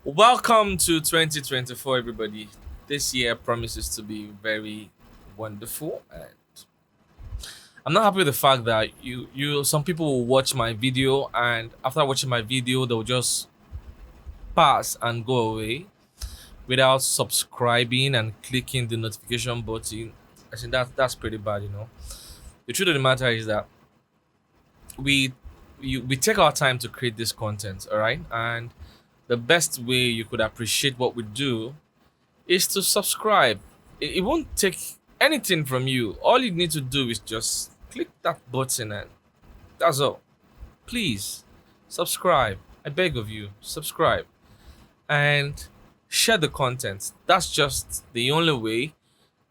Welcome to 2024, everybody. This year promises to be very wonderful, and I'm not happy with the fact that some people will watch my video, and after watching my video, they'll just pass and go away without subscribing and clicking the notification button. I think that's pretty bad. The truth of the matter is that we we take our time to create this content, all right, and the best way you could appreciate what we do is to subscribe. It won't take anything from you. All you need to do is just click that button, and that's all. Please subscribe. I beg of you, subscribe and share the content. That's just the only way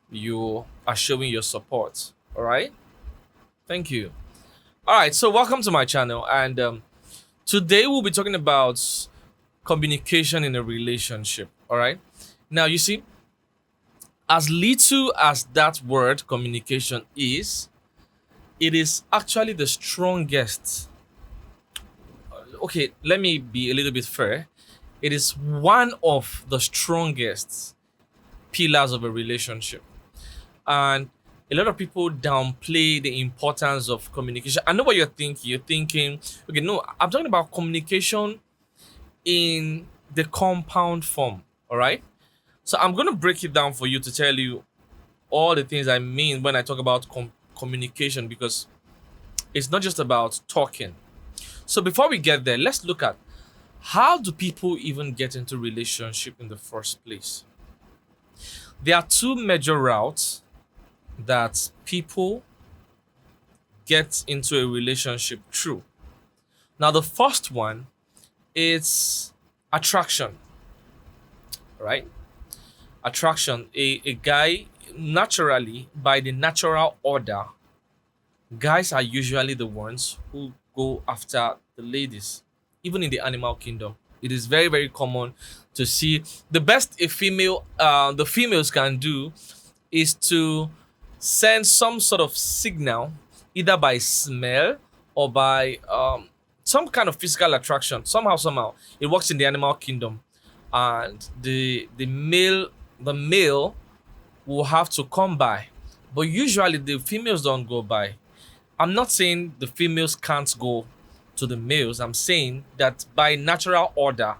you are showing your support. All right. Thank you. All right. So welcome to my channel, and today we'll be talking about communication in a relationship. All right. Now you see, as little as that word communication is, it is actually the strongest. Okay, let me be a little bit fair. It is one of the strongest pillars of a relationship. And a lot of people downplay the importance of communication. I know what you're thinking. You're thinking, okay, no, I'm talking about communication in the compound form. All right. So I'm going to break it down for you to tell you all the things I mean when I talk about communication, because it's not just about talking. So before we get there, let's look at how do people even get into relationship in the first place. There are two major routes that people get into a relationship through. Now the first one is attraction, right? Attraction. A guy, naturally, by the natural order, guys are usually the ones who go after the ladies, even in the animal kingdom. It is very, very common to see the best the females can do is to send some sort of signal, either by smell or by some kind of physical attraction. Somehow, it works in the animal kingdom, and the male will have to come by, but usually the females don't go by. I'm not saying the females can't go to the males. I'm saying that by natural order,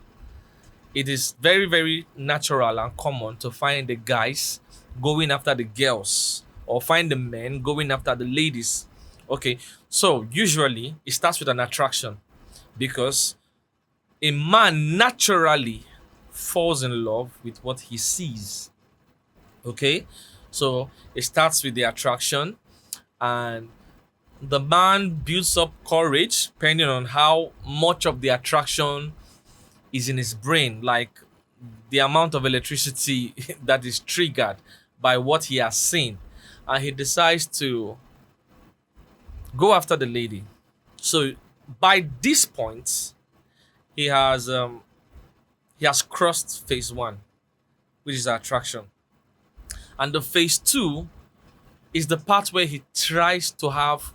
it is very, very natural and common to find the guys going after the girls or find the men going after the ladies. Okay, so usually it starts with an attraction, because a man naturally falls in love with what he sees. Okay, so it starts with the attraction, and the man builds up courage depending on how much of the attraction is in his brain, like the amount of electricity that is triggered by what he has seen, and he decides to go after the lady. So by this point, he has crossed phase one, which is attraction, and the phase two is the part where he tries to have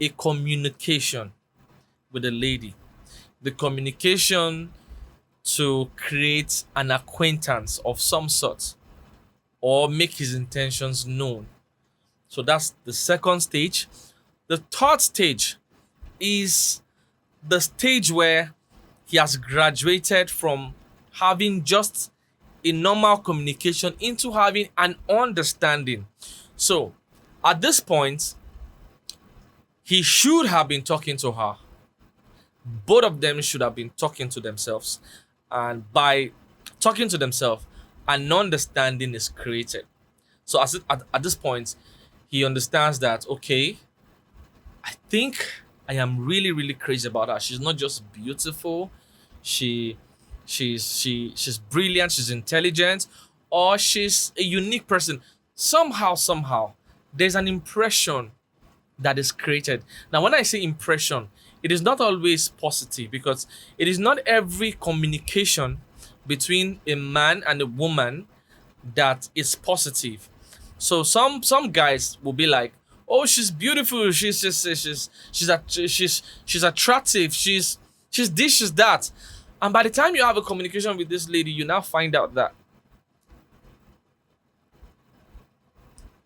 a communication with the lady. The communication to create an acquaintance of some sort or make his intentions known. So that's the second stage. The third stage is the stage where he has graduated from having just a normal communication into having an understanding. So at this point, he should have been talking to her. Both of them should have been talking to themselves. And by talking to themselves, an understanding is created. So at this point, he understands that, okay, I think I am really, really crazy about her. She's not just beautiful, she she's brilliant, she's intelligent, or she's a unique person. Somehow, there's an impression that is created. Now, when I say impression, it is not always positive, because it is not every communication between a man and a woman that is positive. So some guys will be like, "Oh, she's beautiful. She's attractive. She's this, she's that," And by the time you have a communication with this lady, you now find out that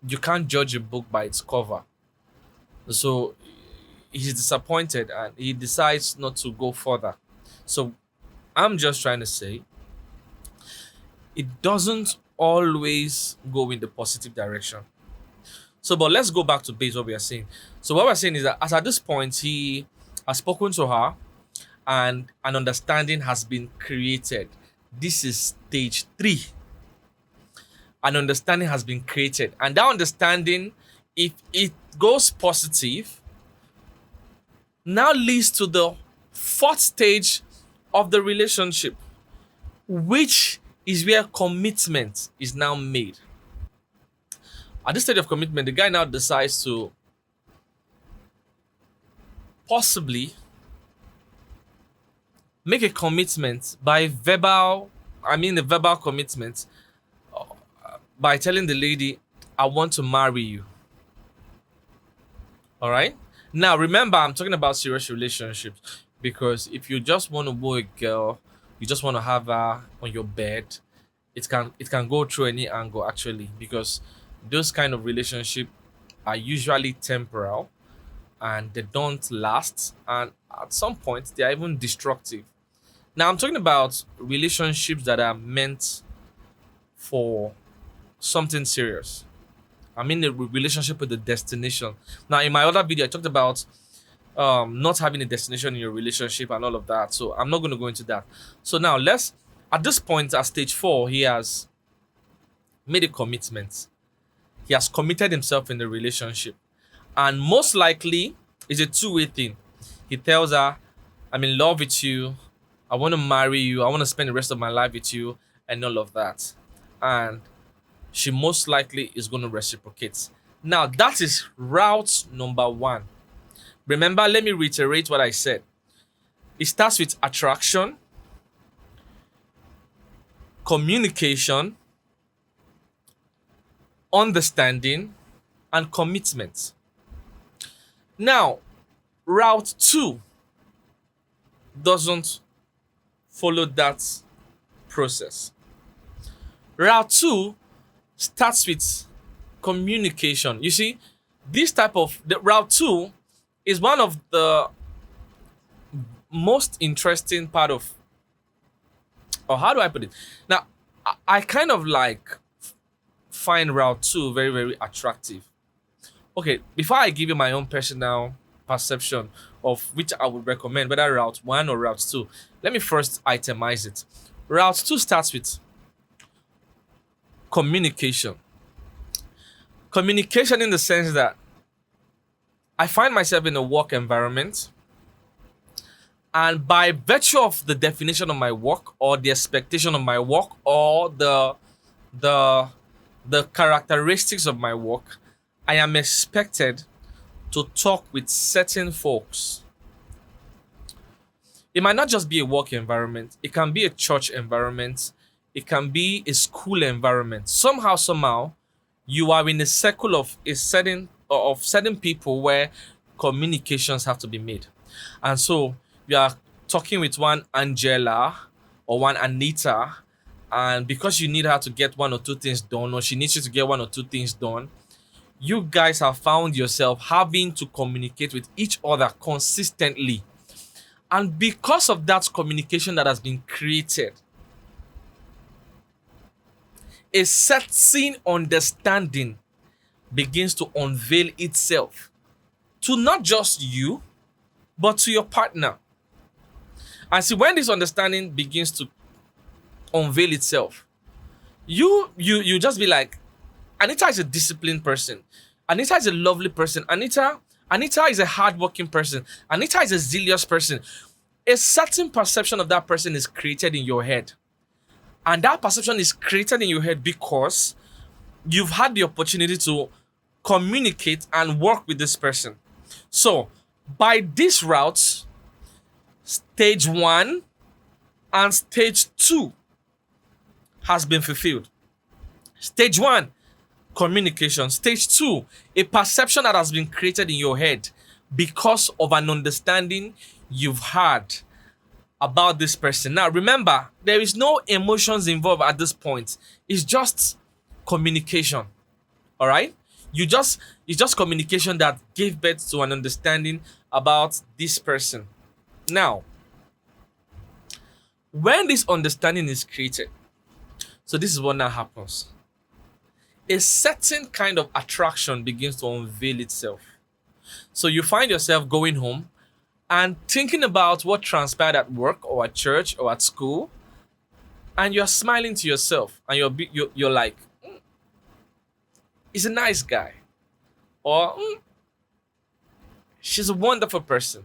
you can't judge a book by its cover. So he's disappointed and he decides not to go further. So I'm just trying to say it doesn't always go in the positive direction. So, but let's go back to base what we are saying. So, what we're saying is that as at this point, he has spoken to her and an understanding has been created. This is stage three. An understanding has been created, and that understanding, if it goes positive, now leads to the fourth stage of the relationship, which is where commitment is now made. At this stage of commitment, the guy now decides to possibly make a commitment by verbal, I mean, a verbal commitment by telling the lady, I want to marry you. All right. Now, remember, I'm talking about serious relationships because if you just want to woo a girl, you just want to have her on your bed, it can go through any angle actually because those kind of relationship are usually temporal and they don't last, and at some point they are even destructive. Now, I'm talking about relationships that are meant for something serious. I mean, a relationship with a destination. Now, in my other video, I talked about not having a destination in your relationship and all of that. So I'm not going to go into that. So now let's, at this point, at stage four, he has made a commitment. He has committed himself in the relationship. And most likely, it's a two-way thing. He tells her, I'm in love with you. I want to marry you. I want to spend the rest of my life with you and all of that. And she most likely is going to reciprocate. Now, that is route number one. Remember, let me reiterate what I said. It starts with attraction, communication, understanding, and commitment. Now, route two doesn't follow that process. Route two starts with communication. You see, this type of the route two is one of the most interesting part of, or how do I put it? Now, I kind of like find route two very, very attractive. Okay, before I give you my own personal perception of which I would recommend, whether route one or route two, let me first itemize it. Route two starts with communication. Communication in the sense that I find myself in a work environment, and by virtue of the definition of my work or the expectation of my work or the characteristics of my work, I am expected to talk with certain folks. It might not just be a work environment, it can be a church environment, it can be a school environment. Somehow, you are in a circle of certain people where communications have to be made. And so you are talking with one Angela or one Anita, and because you need her to get one or two things done, or she needs you to get one or two things done, you guys have found yourself having to communicate with each other consistently. And because of that communication that has been created, a certain understanding begins to unveil itself to not just you, but to your partner. And see, when this understanding begins to unveil itself, you just be like, Anita is a disciplined person. Anita is a lovely person. Anita is a hardworking person. Anita is a zealous person. A certain perception of that person is created in your head. And that perception is created in your head because you've had the opportunity to communicate and work with this person. So, by this route, stage one and stage two has been fulfilled. Stage one, communication. Stage two, a perception that has been created in your head because of an understanding you've had. about this person. Now, remember, there is no emotions involved at this point. It's just communication. All right? It's just communication that gave birth to an understanding about this person. Now, when this understanding is created, so this is what now happens. A certain kind of attraction begins to unveil itself. So you find yourself going home and thinking about what transpired at work or at church or at school, and you're smiling to yourself, and you're like, he's a nice guy, or she's a wonderful person.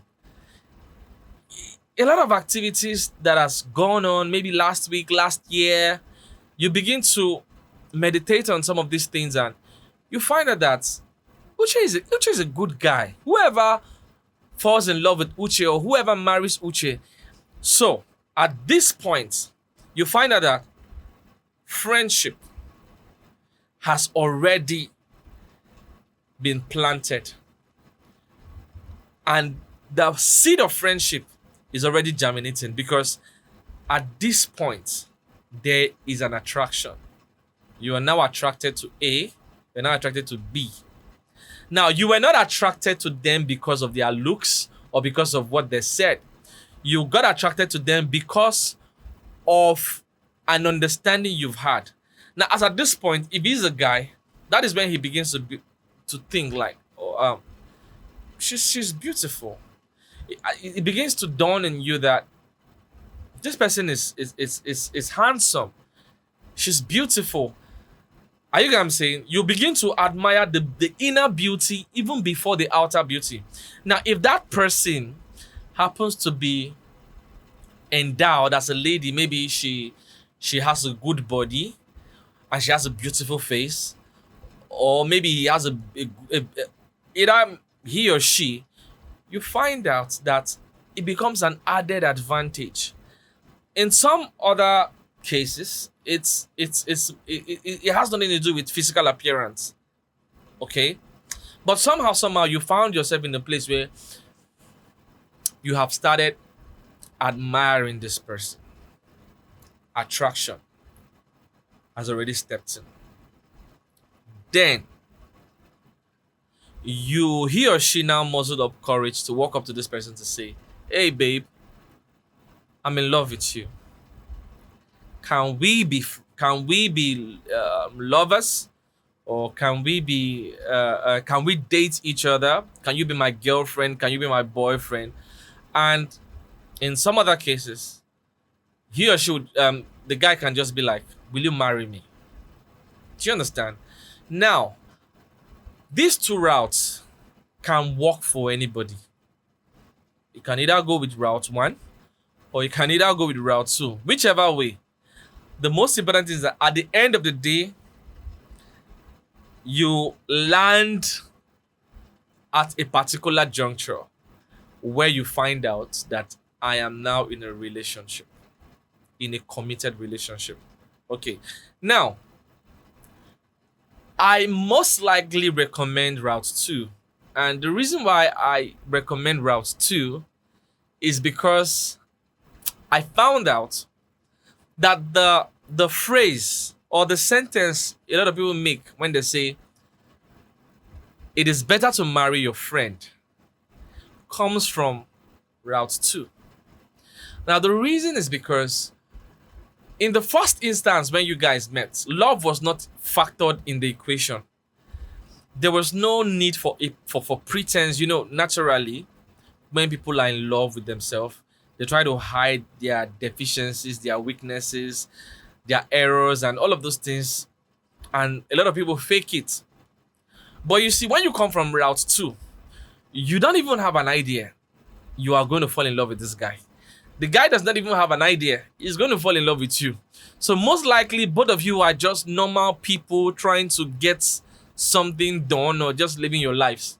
A lot of activities that has gone on, maybe last week, last year, you begin to meditate on some of these things, and you find out that Uche is a good guy. Whoever falls in love with Uche or whoever marries Uche. So at this point, you find out that friendship has already been planted. And the seed of friendship is already germinating, because at this point, there is an attraction. You are now attracted to A, you're now attracted to B. Now, you were not attracted to them because of their looks or because of what they said. You got attracted to them because of an understanding you've had. Now, as at this point, if he's a guy, that is when he begins to think like, oh, she's beautiful. It begins to dawn in you that this person is handsome. She's beautiful. Are you get what I'm saying? You begin to admire the inner beauty even before the outer beauty. Now, if that person happens to be endowed as a lady, maybe she has a good body and she has a beautiful face, or maybe he has either he or she, you find out that it becomes an added advantage. In some other cases, it has nothing to do with physical appearance, okay? But somehow you found yourself in a place where you have started admiring this person. Attraction has already stepped in. Then he or she now mustered up courage to walk up to this person to say, "Hey babe, I'm in love with you. Can we be lovers, or can we date each other? Can you be my girlfriend? Can you be my boyfriend?" And in some other cases, he or she would the guy can just be like, "Will you marry me?" Do you understand? Now, these two routes can work for anybody. You can either go with route one, or you can either go with route two. Whichever way. The most important thing is that at the end of the day, you land at a particular juncture where you find out that I am now in a relationship, in a committed relationship. Okay. Now, I most likely recommend route two. And the reason why I recommend route two is because I found out that the phrase or the sentence a lot of people make when they say it is better to marry your friend comes from route two. Now, the reason is because in the first instance when you guys met, love was not factored in the equation. There was no need for pretense. Naturally, when people are in love with themselves, they try to hide their deficiencies, their weaknesses, their errors, and all of those things. And a lot of people fake it. But you see, when you come from route two, you don't even have an idea you are going to fall in love with this guy. The guy does not even have an idea he's going to fall in love with you. So most likely, both of you are just normal people trying to get something done or just living your lives.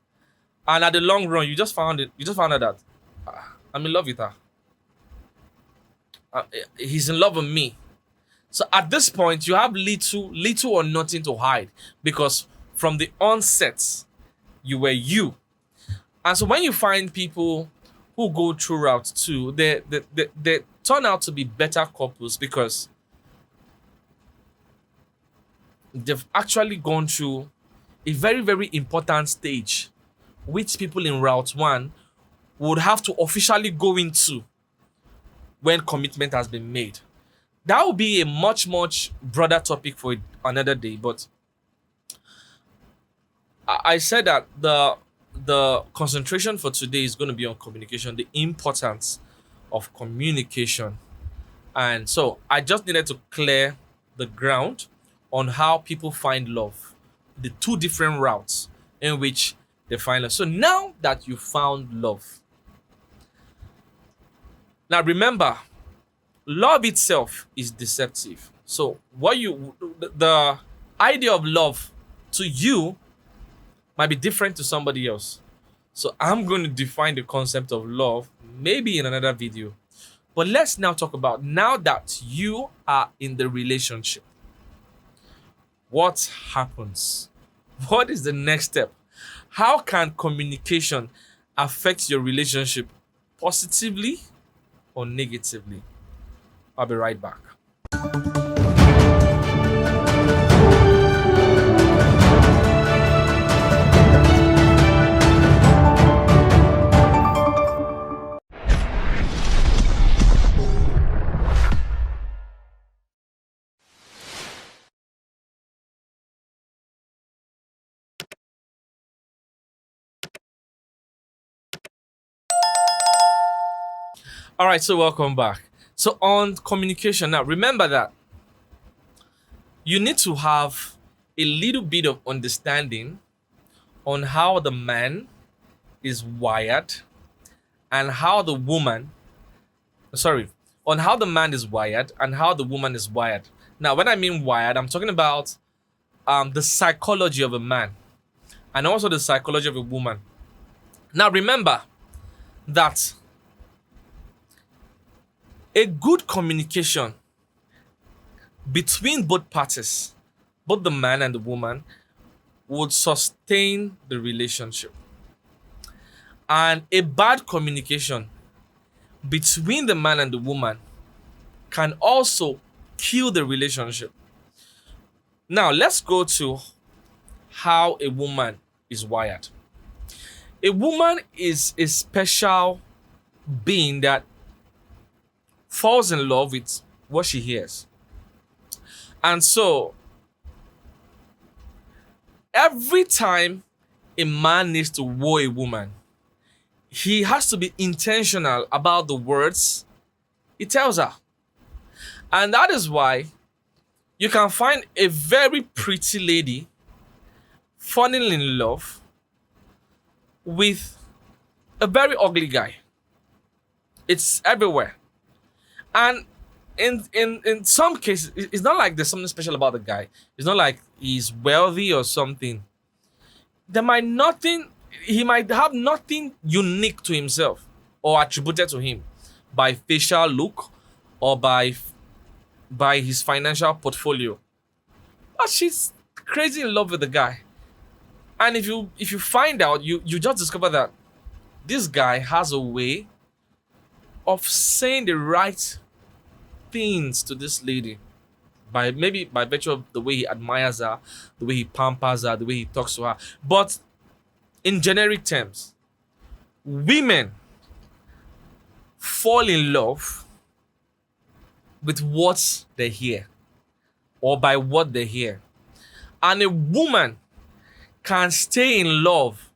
And at the long run, you just found out that I'm in love with her. He's in love with me. So at this point, you have little or nothing to hide, because from the onset, you were you. And so when you find people who go through route two, they turn out to be better couples because they've actually gone through a very, very important stage, which people in route one would have to officially go into when commitment has been made. That would be a much, much broader topic for another day. But I said that the concentration for today is going to be on communication, the importance of communication. And so I just needed to clear the ground on how people find love, the two different routes in which they find love. So now that you found love, now remember, love itself is deceptive. So the idea of love to you might be different to somebody else. So I'm going to define the concept of love maybe in another video. But let's now talk about, now that you are in the relationship, what happens? What is the next step? How can communication affect your relationship positively or negatively? I'll be right back. All right, so welcome back. So on communication now, remember that you need to have a little bit of understanding on how the man is wired and how the woman, sorry, on how the man is wired and how the woman is wired. Now, when I mean wired, I'm talking about the psychology of a man and also the psychology of a woman. Now, remember that a good communication between both parties, both the man and the woman, would sustain the relationship. And a bad communication between the man and the woman can also kill the relationship. Now, let's go to how a woman is wired. A woman is a special being that falls in love with what she hears. And so, every time a man needs to woo a woman, he has to be intentional about the words he tells her. And that is why you can find a very pretty lady falling in love with a very ugly guy. It's everywhere. And in some cases, it's not like there's something special about the guy. It's not like he's wealthy or something. He might have nothing unique to himself or attributed to him by facial look or by his financial portfolio. But she's crazy in love with the guy. And if you find out, you just discover that this guy has a way of saying the right things to this lady, maybe by virtue of the way he admires her, the way he pampers her, the way he talks to her. But in generic terms, women fall in love with what they hear or by what they hear. And a woman can stay in love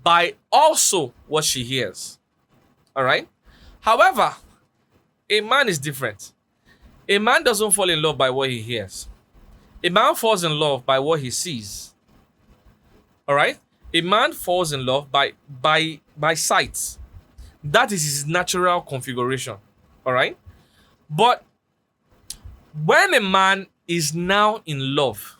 by also what she hears. All right? However, a man is different. A man doesn't fall in love by what he hears. A man falls in love by what he sees. All right? A man falls in love by sight. That is his natural configuration. All right? But when a man is now in love,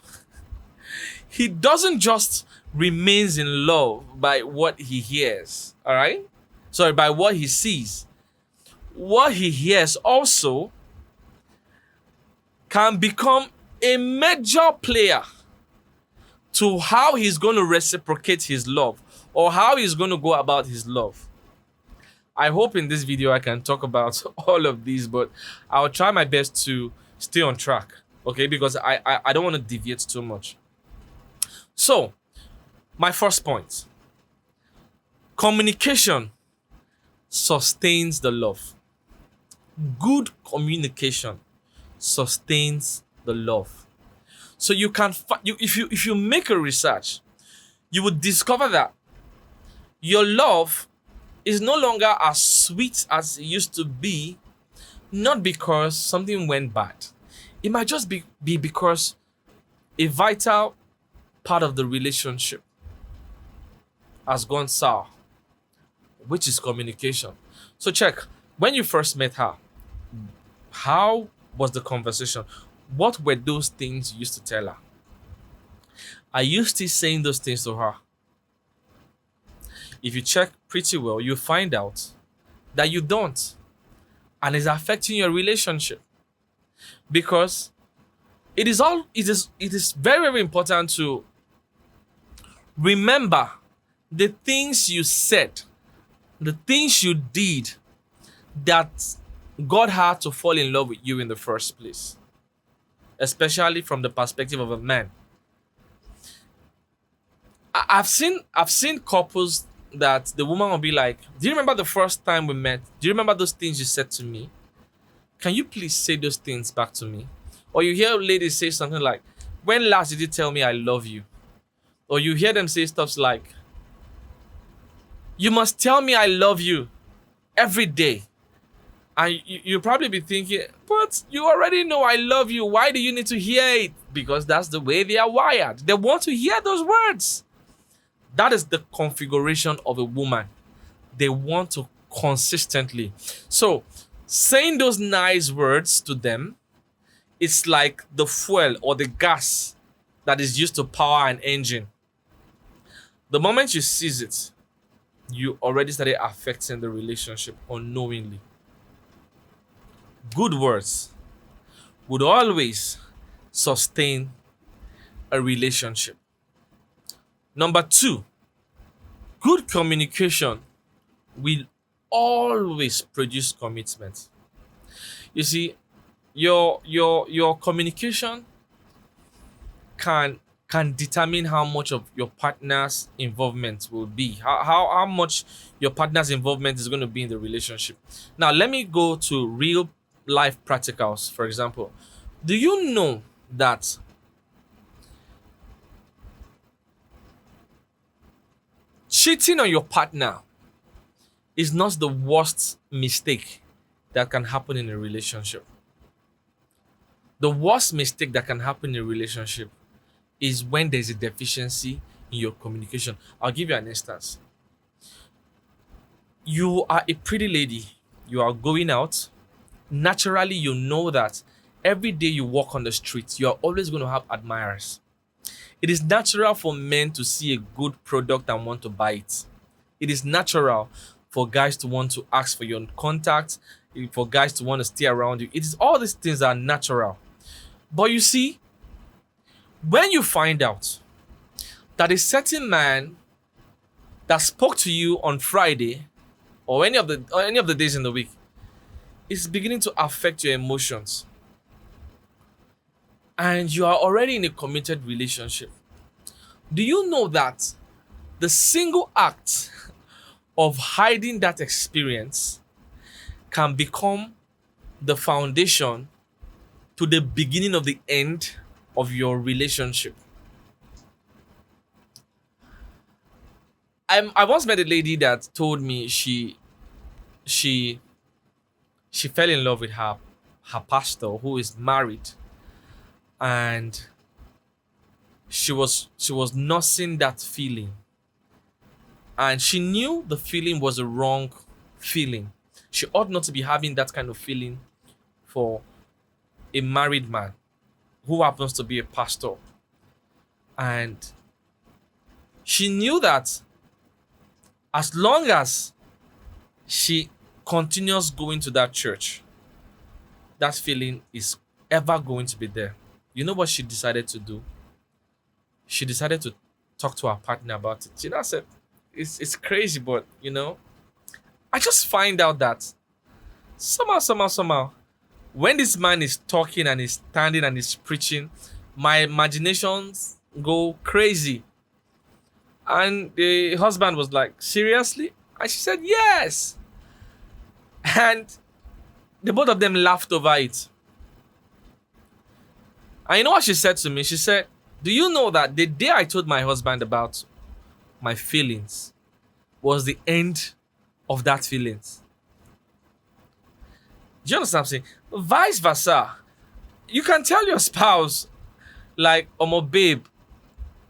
he doesn't just remains in love by what he hears. All right? Sorry, by what he sees. What he hears also can become a major player to how he's going to reciprocate his love or how he's going to go about his love. I hope in this video I can talk about all of these, but I'll try my best to stay on track. Okay, because I don't want to deviate too much. So, my first point: communication sustains the love. Good communication sustains the love. So you can if you make a research, you would discover that your love is no longer as sweet as it used to be, not because something went bad. It might just be because a vital part of the relationship has gone sour, which is communication. So check, when you first met her, how was the conversation? What were those things you used to tell her? Are you still saying those things to her? If you check pretty well, you find out that you don't, and it's affecting your relationship. Because it is very, very important to remember the things you said, the things you did that God had to fall in love with you in the first place, especially from the perspective of a man. I've seen couples that the woman will be like, "Do you remember the first time we met? Do you remember those things you said to me? Can you please say those things back to me?" Or you hear ladies say something like, "When last did you tell me I love you?" Or you hear them say stuff like, "You must tell me I love you every day." And you'll probably be thinking, "But you already know I love you. Why do you need to hear it?" Because that's the way they are wired. They want to hear those words. That is the configuration of a woman. They want to consistently. So, saying those nice words to them, it's like the fuel or the gas that is used to power an engine. The moment you seize it, you already started affecting the relationship unknowingly. Good words would always sustain a relationship. Number two, good communication will always produce commitment. You see, your communication can determine how much of your partner's involvement will be, how much your partner's involvement is going to be in the relationship. Now let me go to real life practicals. For example, do you know that cheating on your partner is not the worst mistake that can happen in a relationship? The worst mistake that can happen in a relationship is when there's a deficiency in your communication. I'll give you an instance. You are a pretty lady, you are going out. Naturally, you know that every day you walk on the streets, you're always going to have admirers. It is natural for men to see a good product and want to buy it. It is natural for guys to want to ask for your contact, for guys to want to stay around you. It is all these things are natural. But you see, when you find out that a certain man that spoke to you on Friday or any of the days in the week is beginning to affect your emotions, and you are already in a committed relationship, do you know that the single act of hiding that experience can become the foundation to the beginning of the end of your relationship? I once met a lady that told me she fell in love with her pastor, who is married, and she was nursing that feeling, and she knew the feeling was a wrong feeling. She ought not to be having that kind of feeling for a married man who happens to be a pastor. And she knew that as long as she continues going to that church, that feeling is ever going to be there. You know what she decided to do? She decided to talk to her partner about it. She now said, it's crazy, but I just find out that somehow, when this man is talking and is standing and is preaching, my imaginations go crazy. And the husband was like, seriously? And she said, yes. And the both of them laughed over it. And you know what she said to me? She said, do you know that the day I told my husband about my feelings was the end of that feelings? Do you understand what I'm saying? Vice versa. You can tell your spouse, like, my babe,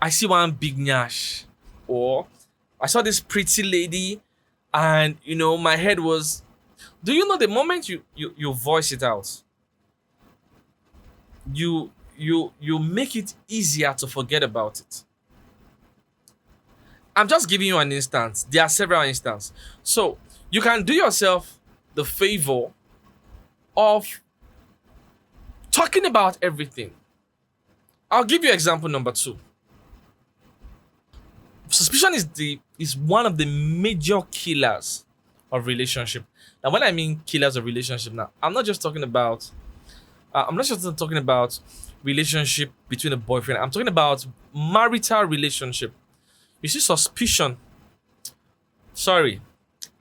I see one big nyash. Or I saw this pretty lady and my head was. Do you know the moment you voice it out, you make it easier to forget about it. I'm just giving you an instance. There are several instances. So you can do yourself the favor of talking about everything. I'll give you example number two. Suspicion is one of the major killers of relationship. Now, when I mean killers of relationship, now I'm not just talking about relationship between a boyfriend. I'm talking about marital relationship. You see, suspicion. Sorry,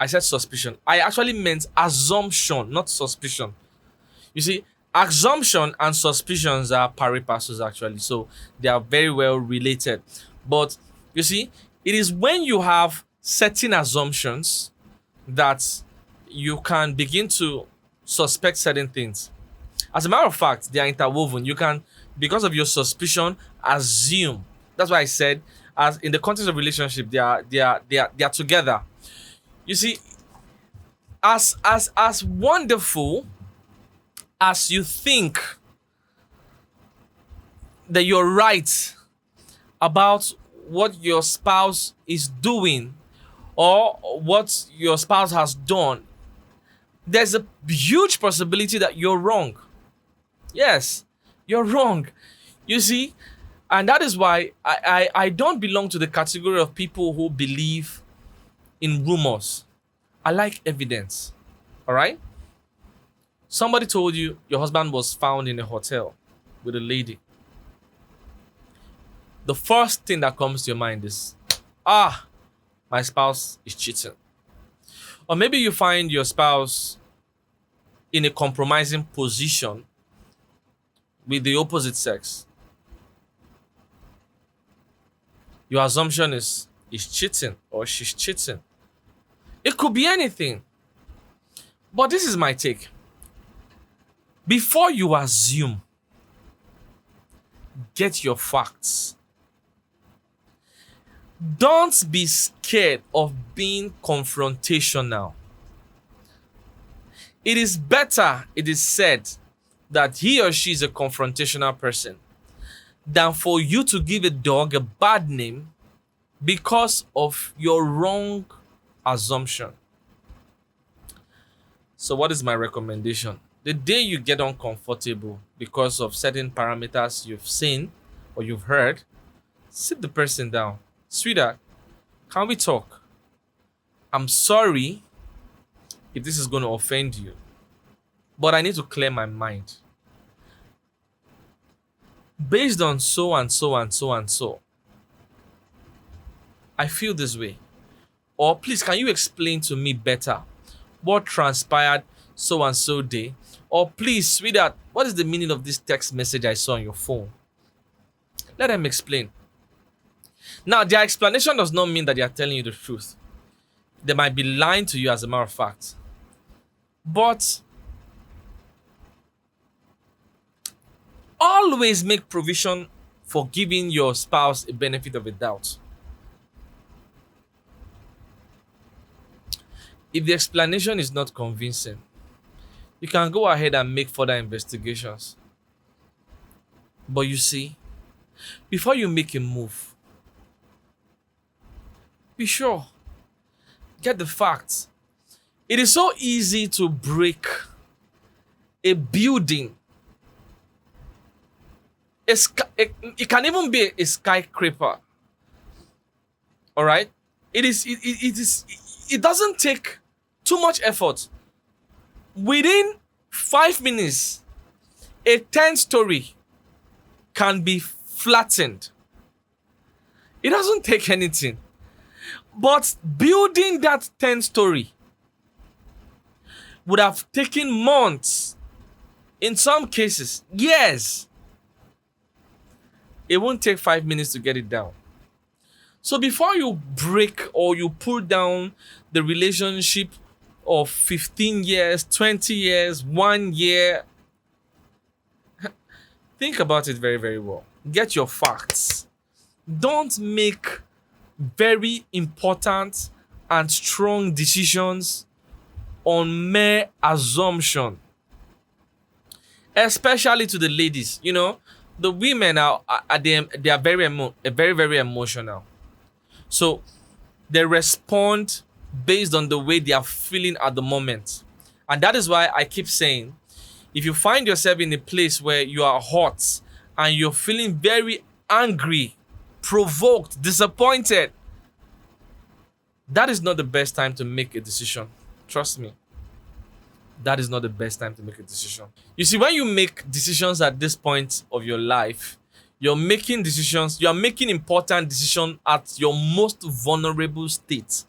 I said suspicion. I actually meant assumption, not suspicion. You see, assumption and suspicions are pari passus actually, so they are very well related. But you see, it is when you have certain assumptions that you can begin to suspect certain things. As a matter of fact, they are interwoven. You can, because of your suspicion, assume. That's why I said, as in the context of relationship, they are together. You see, as wonderful as you think that you're right about what your spouse is doing or what your spouse has done, there's a huge possibility that you're wrong. Yes, you're wrong. You see, and that is why I don't belong to the category of people who believe in rumors. I like evidence. All right? Somebody told you your husband was found in a hotel with a lady. The first thing that comes to your mind is, my spouse is cheating. Or maybe you find your spouse in a compromising position with the opposite sex. Your assumption is he's cheating or she's cheating. It could be anything. But this is my take. Before you assume, get your facts. Don't be scared of being confrontational. It is better, it is said, that he or she is a confrontational person than for you to give a dog a bad name because of your wrong assumption. So, what is my recommendation? The day you get uncomfortable because of certain parameters you've seen or you've heard, sit the person down. Sweetheart, can we talk? I'm sorry if this is going to offend you, but I need to clear my mind. Based on so and so and so and so, I feel this way. Or please, can you explain to me better what transpired so and so day? Or please, sweetheart, what is the meaning of this text message I saw on your phone? Let them explain. Now, their explanation does not mean that they are telling you the truth. They might be lying to you, as a matter of fact. But always make provision for giving your spouse a benefit of a doubt. If the explanation is not convincing, you can go ahead and make further investigations. But you see, before you make a move, be sure. Get the facts. It is so easy to break a building. It can even be a skyscraper. All right? It doesn't take Too much effort. Within 5 minutes, a 10 story can be flattened. It doesn't take anything. But building that 10 story would have taken months. In some cases, years. It won't take 5 minutes to get it down. So before you break or you pull down the relationship of 15 years, 20 years, 1 year, think about it very, very well. Get your facts. Don't make very important and strong decisions on mere assumption. Especially to the ladies, the women they are very, very emotional. So they respond based on the way they are feeling at the moment. And that is why I keep saying, if you find yourself in a place where you are hot and you're feeling very angry, provoked, disappointed, that is not the best time to make a decision. Trust me. That is not the best time to make a decision. You see, when you make decisions at this point of your life, you're making important decisions at your most vulnerable state.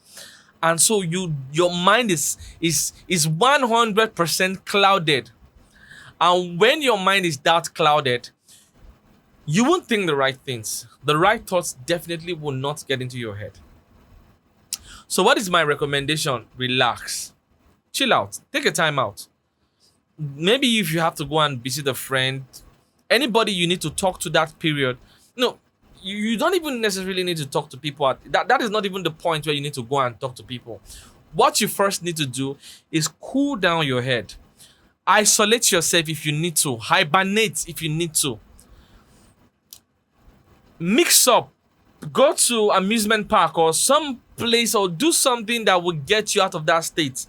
And so your mind is 100% clouded. And when your mind is that clouded, you won't think the right things. The right thoughts definitely will not get into your head. So what is my recommendation? Relax. Chill out. Take a time out. Maybe if you have to go and visit a friend, anybody you need to talk to that period. No, you don't even necessarily need to talk to people. That is not even the point where you need to go and talk to people. What you first need to do is cool down your head. Isolate yourself if you need to. Hibernate if you need to. Mix up. Go to amusement park or some place or do something that will get you out of that state.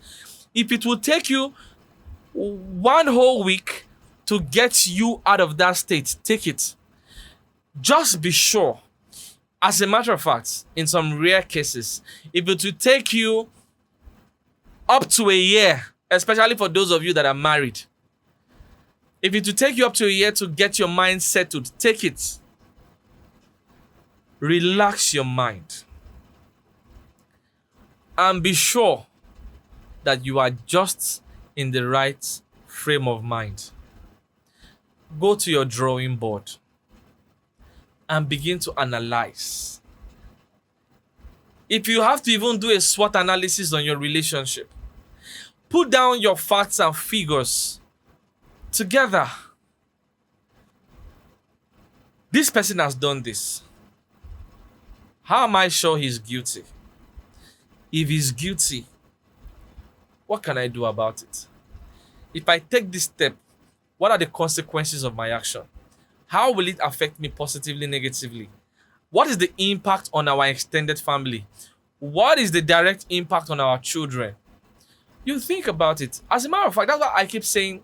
If it will take you 1 whole week to get you out of that state, take it. Just be sure. As a matter of fact, in some rare cases, if it will take you up to a year, especially for those of you that are married, if it will take you up to a year to get your mind settled, take it. Relax your mind. And be sure that you are just in the right frame of mind. Go to your drawing board and begin to analyze. If you have to even do a SWOT analysis on your relationship, put down your facts and figures together. This person has done this. How am I sure he's guilty? If he's guilty, what can I do about it? If I take this step, what are the consequences of my action? How will it affect me positively, negatively? What is the impact on our extended family? What is the direct impact on our children? You think about it. As a matter of fact, that's why I keep saying,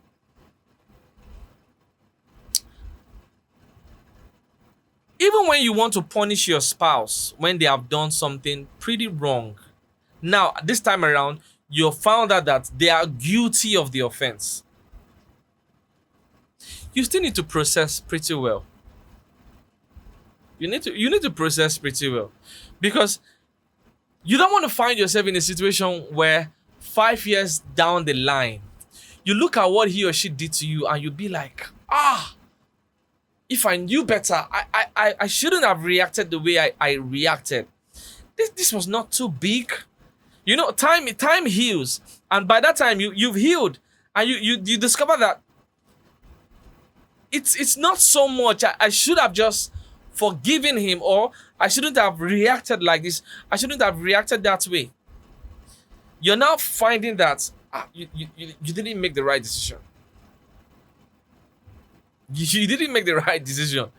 even when you want to punish your spouse when they have done something pretty wrong, now, this time around, you found out that they are guilty of the offense. You still need to process pretty well. You need to process pretty well. Because you don't want to find yourself in a situation where 5 years down the line, you look at what he or she did to you and you be like, if I knew better, I shouldn't have reacted the way I reacted. This was not too big. Time heals. And by that time, you've healed. And you discover that it's not so much. I should have just forgiven him, or I shouldn't have reacted like this. I shouldn't have reacted that way. You're now finding that you didn't make the right decision. You didn't make the right decision.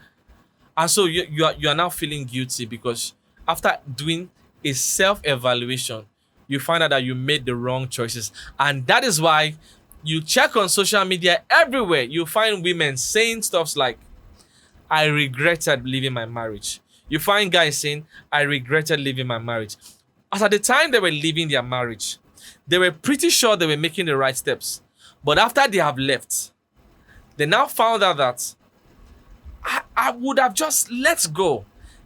And so you are now feeling guilty because after doing a self-evaluation, you find out that you made the wrong choices. And that is why you check on social media everywhere. You find women saying stuff like, I regretted leaving my marriage. You find guys saying, I regretted leaving my marriage. As at the time they were leaving their marriage, They were pretty sure they were making the right steps. But after they have left, they now found out that I would have just let go.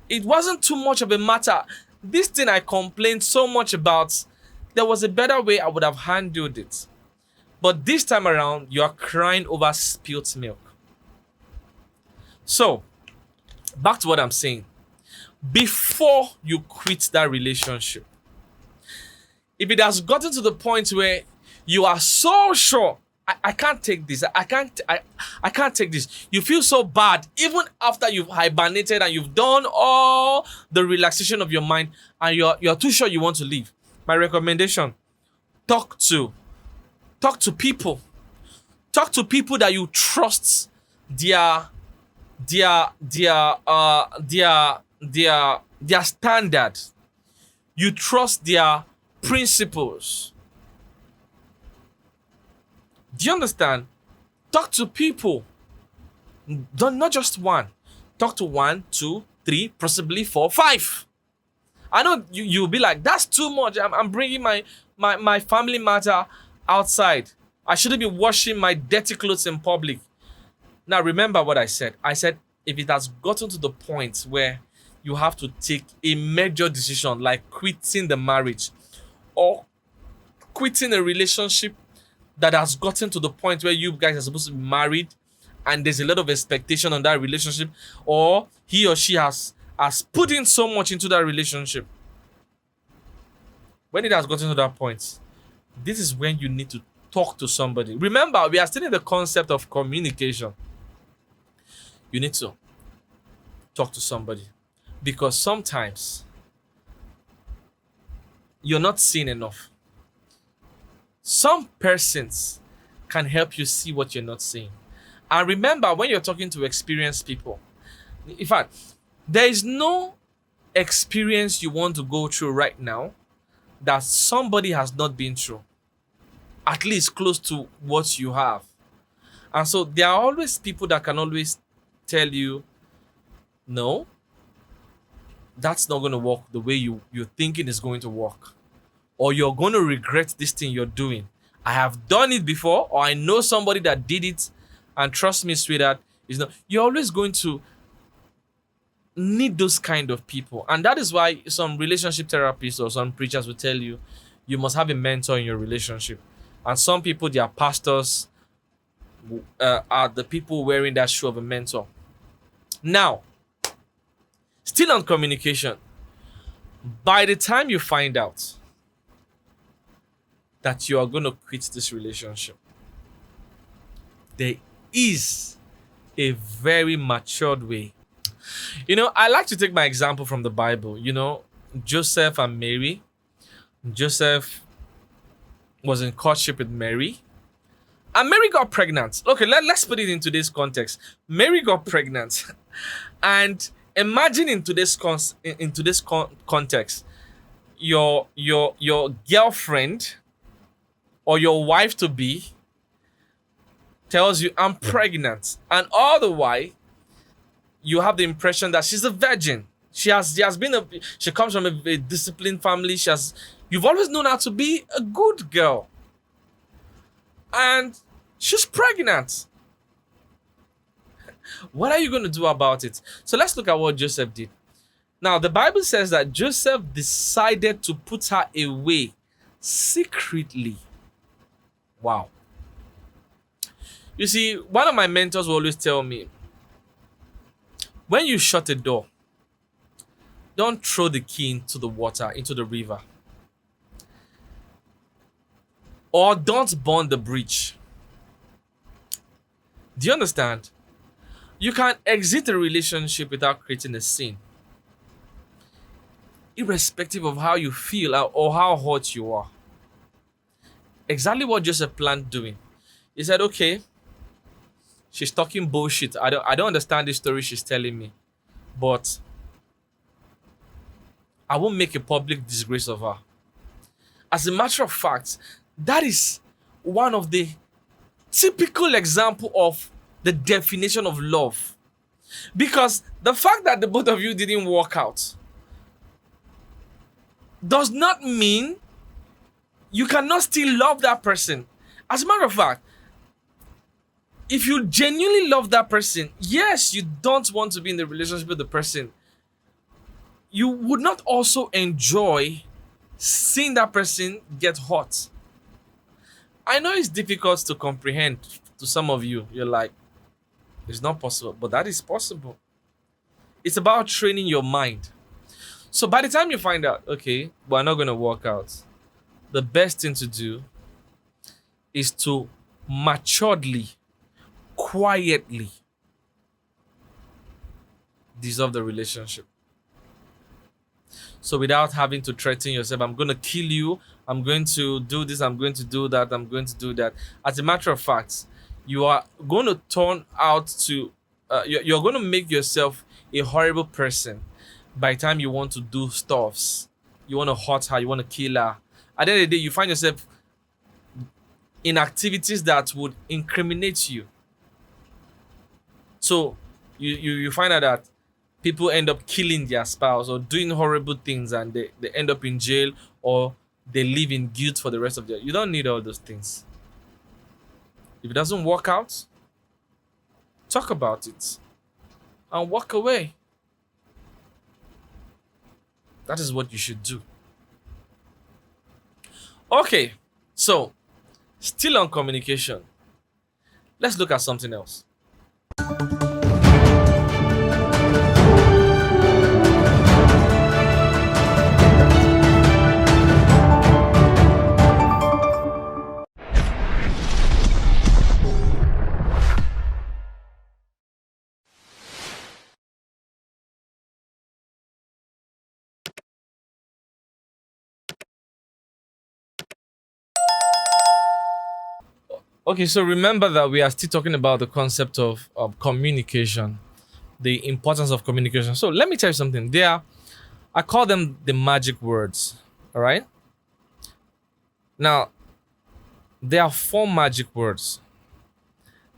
It wasn't too much of a matter. This thing I complained so much about, there was a better way I would have handled it. But this time around, you are crying over spilt milk. So, back to what I'm saying. Before you quit that relationship, if it has gotten to the point where you are so sure, I can't take this, I can't take this. You feel so bad, even after you've hibernated and you've done all the relaxation of your mind, and you're too sure you want to leave. My recommendation: talk to people. Talk to people that you trust their standard. You trust their principles. Do you understand? Talk to people. Don't, not just one. Talk to 1, 2, 3, possibly 4, 5. I know you'll be like, that's too much. I'm bringing my family matter outside. I shouldn't be washing my dirty clothes in public. Now remember what I said. I said if it has gotten to the point where you have to take a major decision like quitting the marriage or quitting a relationship that has gotten to the point where you guys are supposed to be married and there's a lot of expectation on that relationship, or he or she has put in so much into that relationship. When it has gotten to that point, this is when you need to talk to somebody. Remember, we are still in the concept of communication. You need to talk to somebody because sometimes you're not seeing enough. Some persons can help you see what you're not seeing. And remember, when you're talking to experienced people, in fact, there is no experience you want to go through right now that somebody has not been through, at least close to what you have. And so there are always people that can always tell you, no, that's not going to work the way you're thinking is going to work. Or you're going to regret this thing you're doing. I have done it before, or I know somebody that did it, and trust me, sweetheart, is not. You're always going to need those kind of people. And that is why some relationship therapists or some preachers will tell you, you must have a mentor in your relationship. And some people, their pastors, are the people wearing that shoe of a mentor. Now, still on communication, by the time you find out that you are going to quit this relationship, there is a very matured way. I like to take my example from the Bible. Joseph and Mary. Joseph was in courtship with Mary, and Mary got pregnant. Okay, let's put it into this context. Mary got pregnant, and imagine into this context, your girlfriend or your wife to be tells you, I'm pregnant, and all the while you have the impression that she's a virgin. She comes from a disciplined family. You've always known her to be a good girl, and she's pregnant. What are you going to do about it? So let's look at what Joseph did. Now, the Bible says that Joseph decided to put her away secretly. Wow. You see, one of my mentors will always tell me, when you shut a door, don't throw the key into the water, into the river. Or don't burn the bridge. Do you understand? You can exit a relationship without creating a scene, irrespective of how you feel or how hot you are. Exactly what Joseph planned doing. He said, okay, she's talking bullshit. I don't understand this story she's telling me, but I won't make a public disgrace of her. As a matter of fact, that is one of the typical example of the definition of love. Because the fact that the both of you didn't work out does not mean you cannot still love that person. As a matter of fact, if you genuinely love that person, yes, you don't want to be in the relationship with the person. You would not also enjoy seeing that person get hurt. I know it's difficult to comprehend to some of you. You're like, it's not possible, but that is possible. It's about training your mind. So by the time you find out, okay, we're not going to work out, the best thing to do is to maturely, quietly dissolve the relationship. So without having to threaten yourself, I'm going to kill you, I'm going to do this, I'm going to do that, I'm going to do that. As a matter of fact, you are going to turn out to, you're going to make yourself a horrible person by the time you want to do stuffs. You want to hurt her, you want to kill her. At the end of the day, you find yourself in activities that would incriminate you. So you find out that people end up killing their spouse or doing horrible things, and they end up in jail, or they live in guilt for the rest of their. You don't need all those things. If it doesn't work out, talk about it and walk away. That is what you should do. Okay, so still on communication, let's look at something else. Okay, so remember that we are still talking about the concept of communication, the importance of communication. So let me tell you something. I call them the magic words. All right. Now, there are four magic words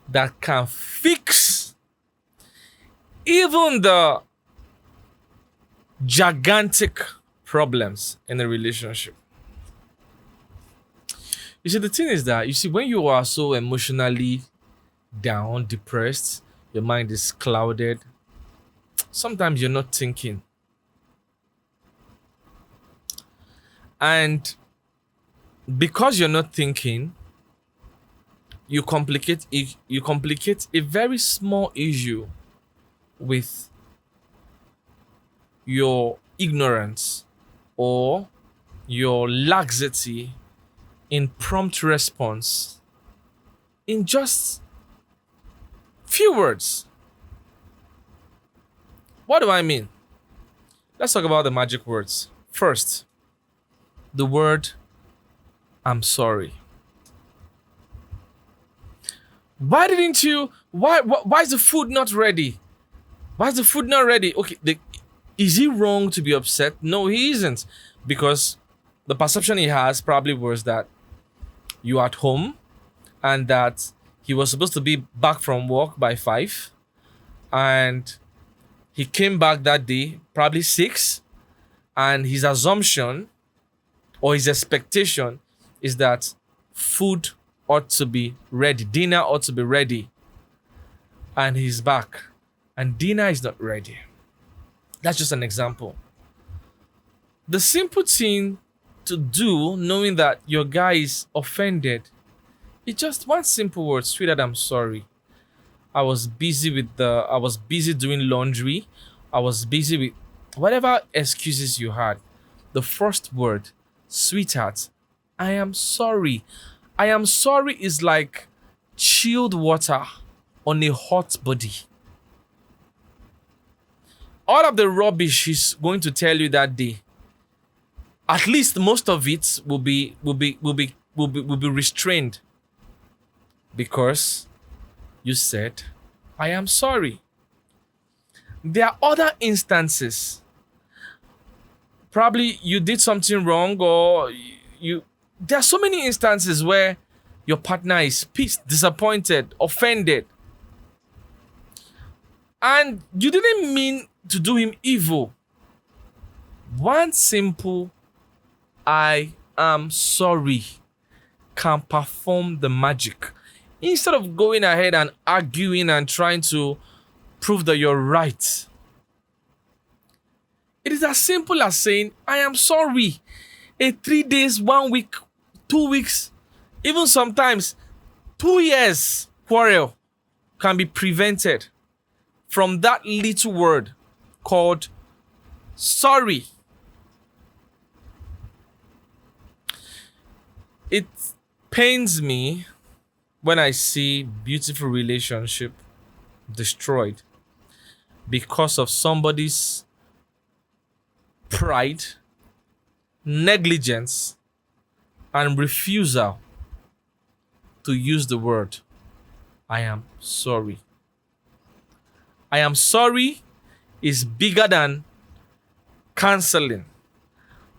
that can fix even the gigantic problems in a relationship. You see, the thing is that, you see, when you are so emotionally down, depressed, your mind is clouded, sometimes you're not thinking. And because you're not thinking, you complicate a very small issue with your ignorance or your laxity in prompt response in just few words. What do I mean? Let's talk about the magic words. First, the word I'm sorry. Why didn't you? Why is the food not ready? Why is the food not ready? Okay, is he wrong to be upset? No, he isn't. Because the perception he has probably was that you are at home and that he was supposed to be back from work by 5, and he came back that day, probably 6, and his assumption or his expectation is that food ought to be ready, dinner ought to be ready, and he's back and dinner is not ready. That's just an example. The simple thing to do, knowing that your guy is offended, it's just one simple word: sweetheart, I'm sorry. I was busy doing laundry. I was busy with whatever excuses you had. The first word, sweetheart, I am sorry. I am sorry is like chilled water on a hot body. All of the rubbish he's going to tell you that day, at least most of it will be restrained, because you said, I am sorry. There are other instances. Probably you did something wrong, or there are so many instances where your partner is pissed, disappointed, offended, and you didn't mean to do him evil. One simple I am sorry can perform the magic. Instead of going ahead and arguing and trying to prove that you're right, it is as simple as saying, I am sorry. A 3 days, 1 week, 2 weeks, even sometimes 2 years quarrel can be prevented from that little word called sorry. It pains me when I see beautiful relationship destroyed because of somebody's pride, negligence, and refusal to use the word I am sorry. I am sorry is bigger than canceling.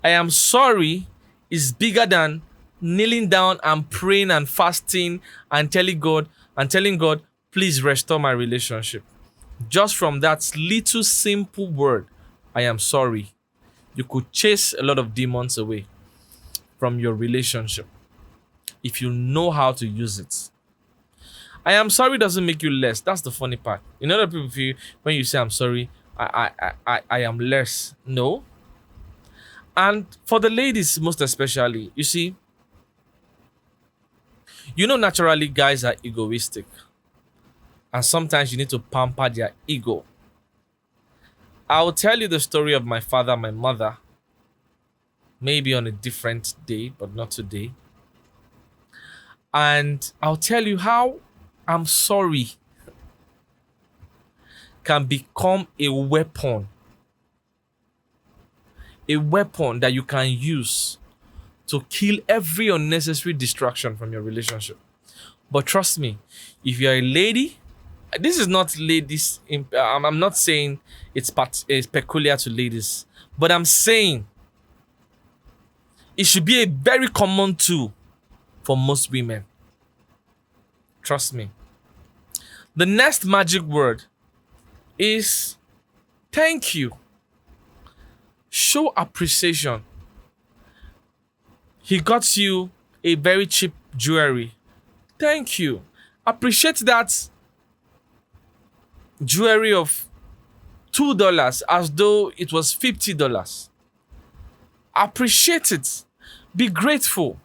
I am sorry is bigger than kneeling down and praying and fasting and telling God, please restore my relationship. Just from that little simple word, I am sorry, you could chase a lot of demons away from your relationship if you know how to use it. I am sorry doesn't make you less. That's the funny part. You know that people feel when you say I'm sorry, I am less. No. And for the ladies, most especially, you see, naturally guys are egoistic. And sometimes you need to pamper their ego. I'll tell you the story of my father, my mother, maybe on a different day, but not today. And I'll tell you how I'm sorry can become a weapon. A weapon that you can use to kill every unnecessary distraction from your relationship. But trust me, if you're a lady, this is not ladies. I'm not saying it's peculiar to ladies, but I'm saying it should be a very common tool for most women. Trust me. The next magic word is thank you. Show appreciation. He got you a very cheap jewelry. Thank you. Appreciate that jewelry of $2 as though it was $50. Appreciate it. Be grateful.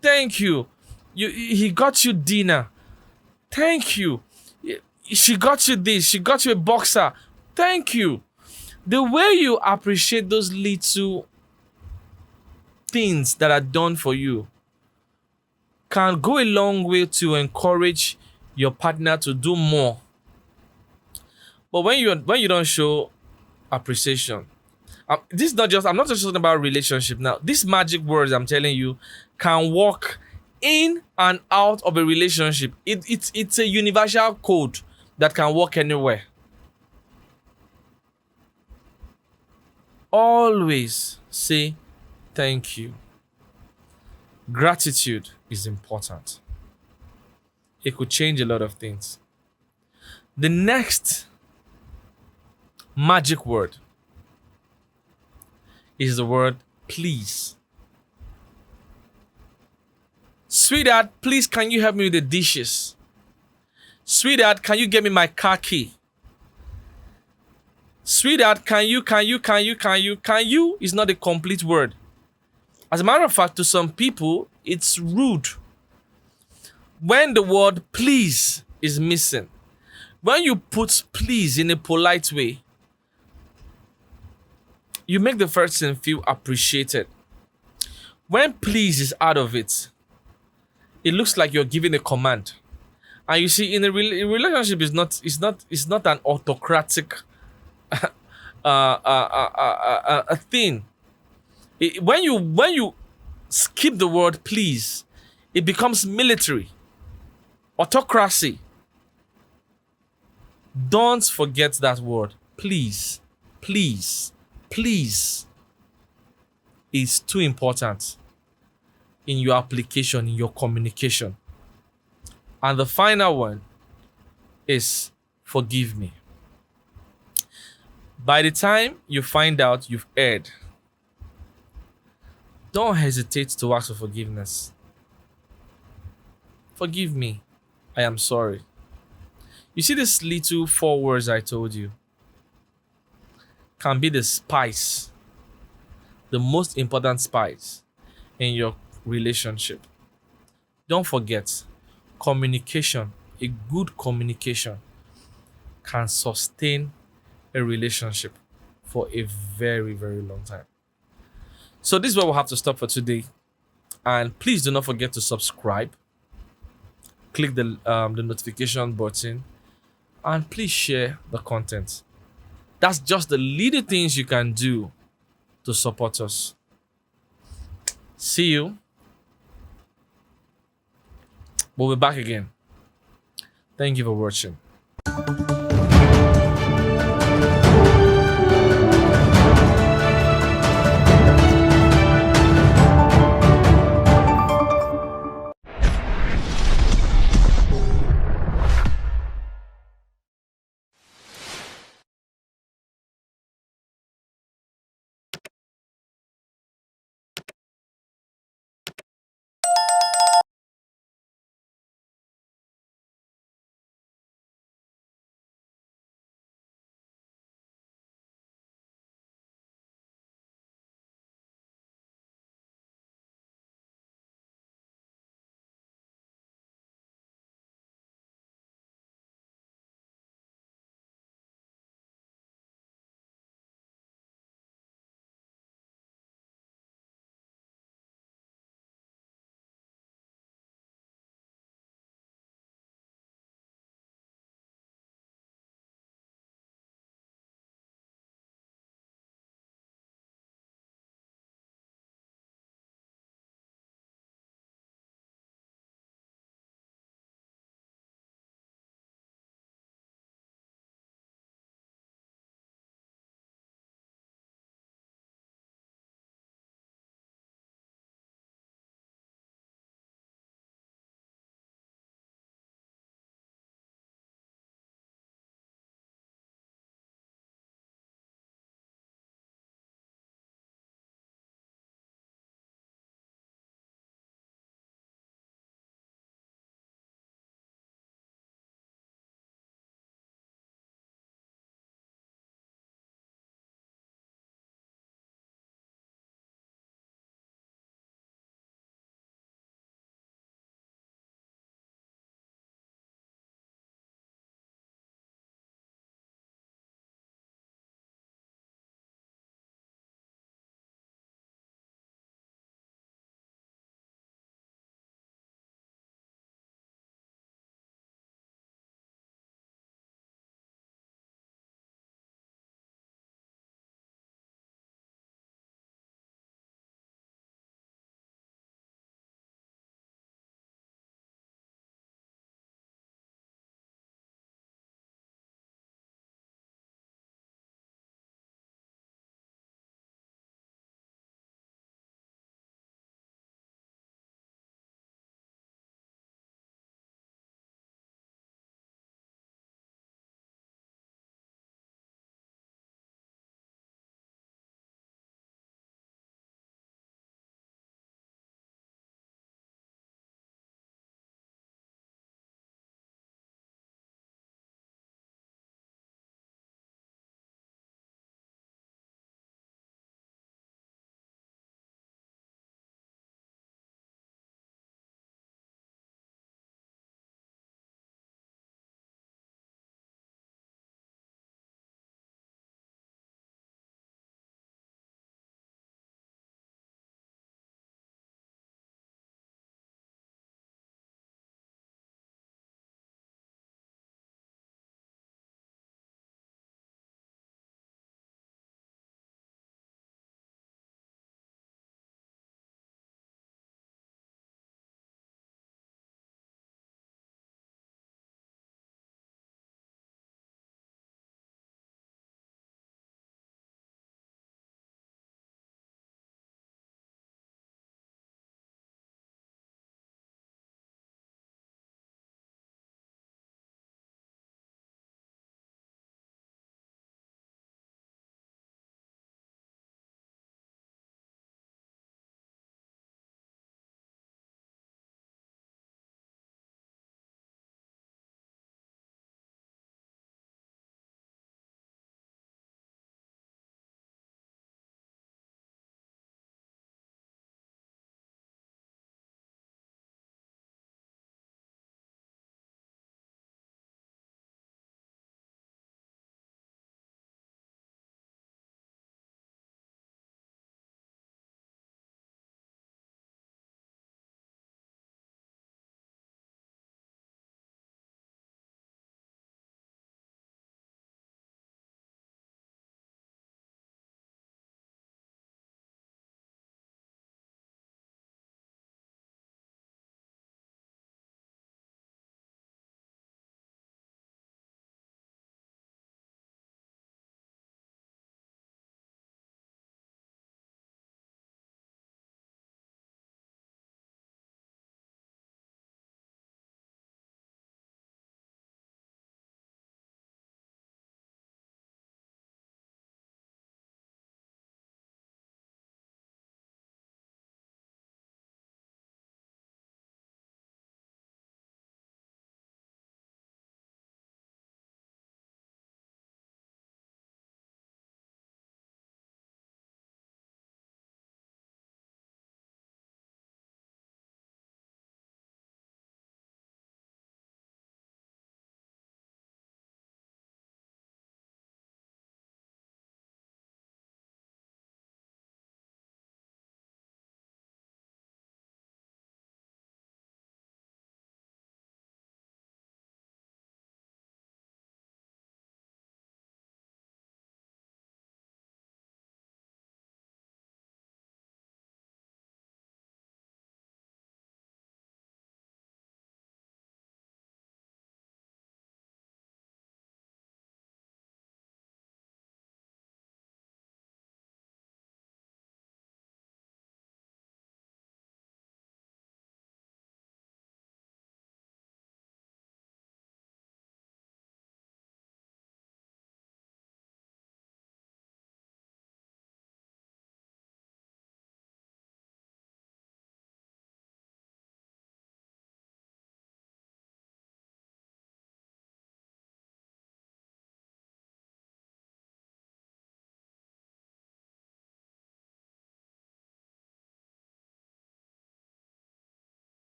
Thank you. He got you dinner. Thank you. She got you this. She got you a boxer. Thank you. The way you appreciate those little things that are done for you can go a long way to encourage your partner to do more. But when you don't show appreciation, this is not just, I'm not just talking about relationship now. These magic words I'm telling you can work in and out of a relationship. It's a universal code that can work anywhere. Always say thank you. Gratitude is important. It could change a lot of things. The next magic word is the word please. Sweetheart, please can you help me with the dishes? Sweetheart, can you get me my car key? Sweetheart, can you is not a complete word. As a matter of fact, to some people, it's rude when the word please is missing. When you put please in a polite way, you make the person feel appreciated. When please is out of it, it looks like you're giving a command. And you see, in a relationship is not an autocratic a thing. When you skip the word please, it becomes military, autocracy. Don't forget that word. Please, please, please is too important in your application, in your communication. And the final one is forgive me. By the time you find out you've erred, Don't hesitate to ask for forgiveness. Forgive me. I am sorry. You see, these little four words I told you can be the spice, the most important spice in your relationship. Don't forget, communication, a good communication can sustain a relationship for a very, very long time. So, this is where we'll have to stop for today. And please do not forget to subscribe, click the notification button, and please share the content. That's just the little things you can do to support us. See you. We'll be back again. Thank you for watching.